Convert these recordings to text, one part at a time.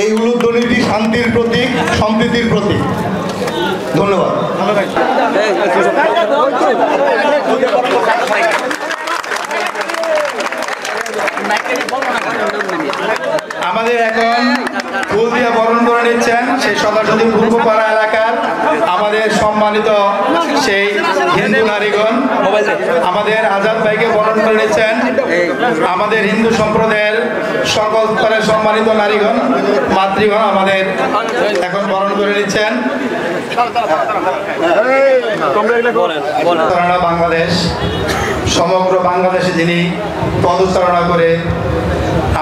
এই উলুধ্বনিটি শান্তির প্রতীক, সম্প্রীতির প্রতীক। ধন্যবাদ। আমাদের এখন ফুল দিয়ে বরণ করে নিচ্ছেন সেই সদাসতী পূর্বপাড়া এলাকার আমাদের সম্মানিত সেই হিন্দু নারীগণ। আমাদের আজাদ ভাইকে বরণ করে নিচ্ছেন আমাদের হিন্দু সম্প্রদায়ের সকল স্তরের সম্মানিত নারীগণ, মাতৃগণ আমাদের এখন বরণ করে নিচ্ছেন। বাংলাদেশ, সমগ্র বাংলাদেশে যিনি পদচারণা করে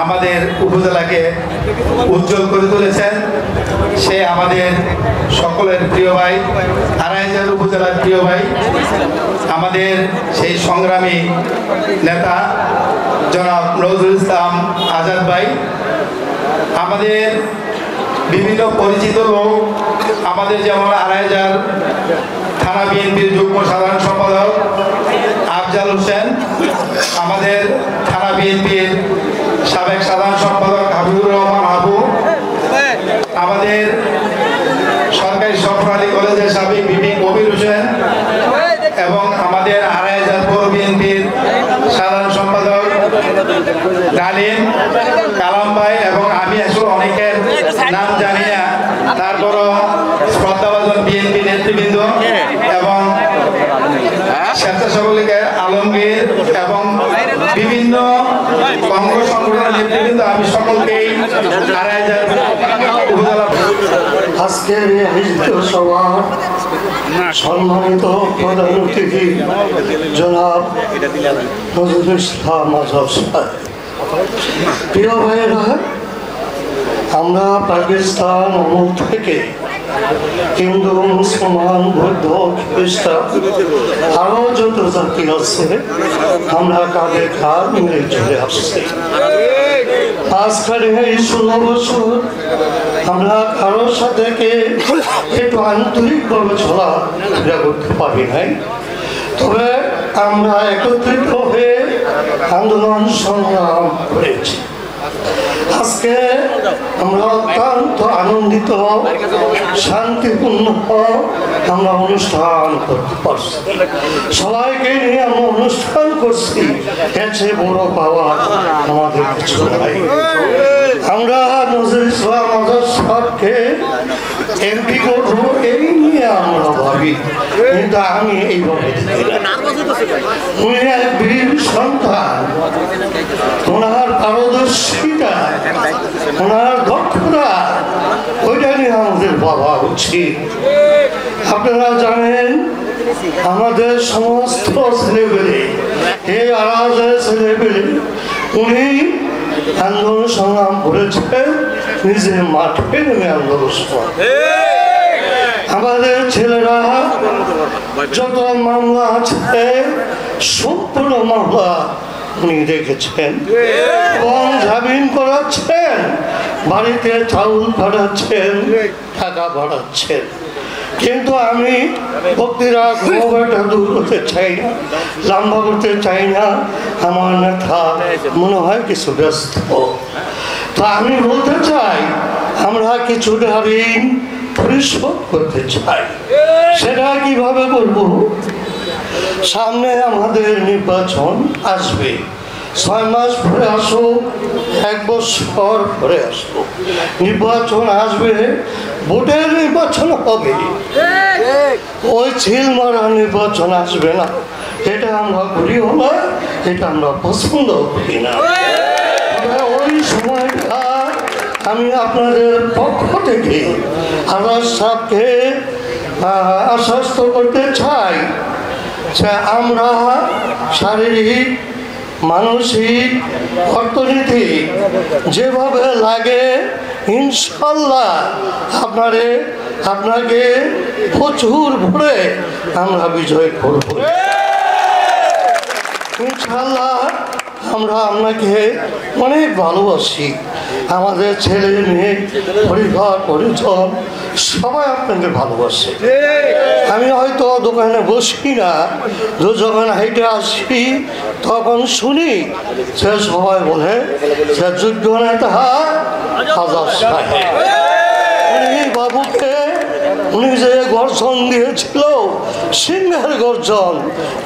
আমাদের উপজেলাকে উজ্জ্বল করে তুলেছেন, সে আমাদের সকলের প্রিয় ভাই, আড়াইহাজার উপজেলার প্রিয় ভাই, আমাদের সেই সংগ্রামী নেতা জনাব নজরুল ইসলাম আজাদ ভাই। আমাদের বিভিন্ন পরিচিত লোক, আমাদের যেমন আড়াইহাজার থানা বিএনপির যুগ্ম সাধারণ সম্পাদক আফজাল হোসেন, আমাদের থানা বিএনপির সাবেক সাধারণ সম্পাদক হাবিবুর রহমান আবু, আমাদের সরকারি সরকারি কলেজের সাবেক বিপি কবির হোসেন এবং আমাদের আড়াইহাজার পৌর বিএনপির সাধারণ সম্পাদক ডালিম কালাম ভাই এবং আমি আসলে অনেকের নাম জানি না, তারপরও শ্রদ্ধাভাজন বিএনপি নেতৃবৃন্দ এবং স্বেচ্ছাসেবক লীগের আলমগীর এবং বিভিন্ন অঙ্গ সংগঠনের নেতৃবৃন্দ, আমি সকলকেই আড়াইহাজার উপজেলা আজকের এই আয়োজিত সভা সম্মানিত প্রধান অতিথি জনাব নজরুল ইসলাম আজাদ সাহেব, প্রিয় ভাইয়েরা, আমরা পাকিস্তান আমল থেকে হিন্দু, মুসলমান, বৌদ্ধ, খ্রিস্টান আরো যত জাতি আছে আমরা কাঁধে কাঁধ মিলে চলে আসছি। আজকাল এই 16 বছর আমরা কারোর সাথে একটু আন্তরিকভাবে চলাফেরা করতে পারি নাই, তবে আমরা একত্রিত হয়ে আন্দোলন সংগ্রাম করেছি। আজকে আমরা অত্যন্ত আনন্দিত, শান্তিপূর্ণ আমরা অনুষ্ঠান করতে পারছি। সবাইকে নিয়ে আমরা অনুষ্ঠান করছি, এসে বড় পাওয়া আমাদের কিছু নাই। আমরা নজরুল ইসলাম আজাদ সাহেবকে এমপি করবো এই নিয়ে আমরা ভাবি, কিন্তু আমি এইভাবে উনি এক বীর সন্তান, ওনার পারদর্শিতা, ওনার দক্ষতা, ওইটা নিয়ে আমাদের ভাবা উচিত। আপনারা জানেন আমাদের সমস্ত ছেলেবেলে, এই আড়াইহাজার ছেলেবেলে উনি আন্দোলন সংগ্রাম করেছেন, নিজের মাঠে নেমে আন্দোলন সংগ্রাম। আমাদের ছেলেরা যত মামলা আছে সম্পূর্ণ মামলা উনি দেখেছেন এবং জামিন করাচ্ছেন, বাড়িতে চাউল পাঠাচ্ছেন, টাকা পাঠাচ্ছেন। কিন্তু আমি বক্তৃতা খুব একটা দূর করতে চাই না, লম্বা করতে চাই না, আমার নেতা মনে হয় কিছু ব্যস্ত। তো আমি বলতে চাই আমরা কিছুটা ঋণ পরিশোধ করতে চাই। সেটা কিভাবে করব? সামনে আমাদের নির্বাচন আসবে, 6 মাস পরে আসুক, 1 বছর পরে আসুক, নির্বাচন আসবে, ভোটের নির্বাচন হবে, ওই ছিল মারা নির্বাচন আসবে না। এটা আমরা করিও না, এটা আমরা পছন্দ করি না। ওই সময়টা আমি আপনাদের পক্ষ থেকে আজাদ সাহেবকে আশ্বস্ত করতে চাই যে আমরা শারীরিক, মানসিক, অর্থনৈতিক যেভাবে লাগে ইনশাল্লাহ আপনাকে প্রচুর ভরে আমরা বিজয় করব ইনশাল্লাহ। আমরা আপনাকে অনেক ভালোবাসি, আমাদের ছেলে মেয়ে, পরিবার পরিজন সবাই আপনাকে ভালোবাসে। আমি হয়তো ওখানে বসি না, তো যখন হেঁটে আসি তখন শুনি সে সবাই বলে সে যোগ্য নেতা হাজার সাহেব। উনি বাবুকে উনি যে গর্জন দিয়েছিল সিংহের গর্জন,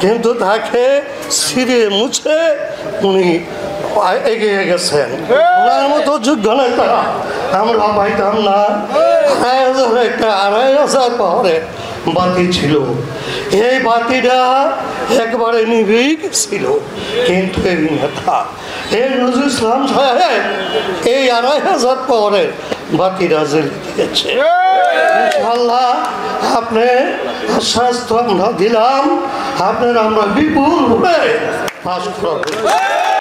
কিন্তু তাকে ছিঁড়ে মুছে উনি এগিয়ে গেছেন। ওনার মতো যোগ্য নেতা আমরা পাইতাম না। 2,500 পাহাড়ে বাতি ছিল, এই বাতিটা একবারে নিভেই ছিল, কিন্তু এই নেতা এই নজরুল ইসলাম সাহেব এই 2,500 পাহাড়ের বাতিটা জ্বেলে দিয়েছে। ইনশাআল্লাহ আপনি স্বাস্থ্য আমরা দিলাম, আপনার আমরা বিপুল পাস করবেন।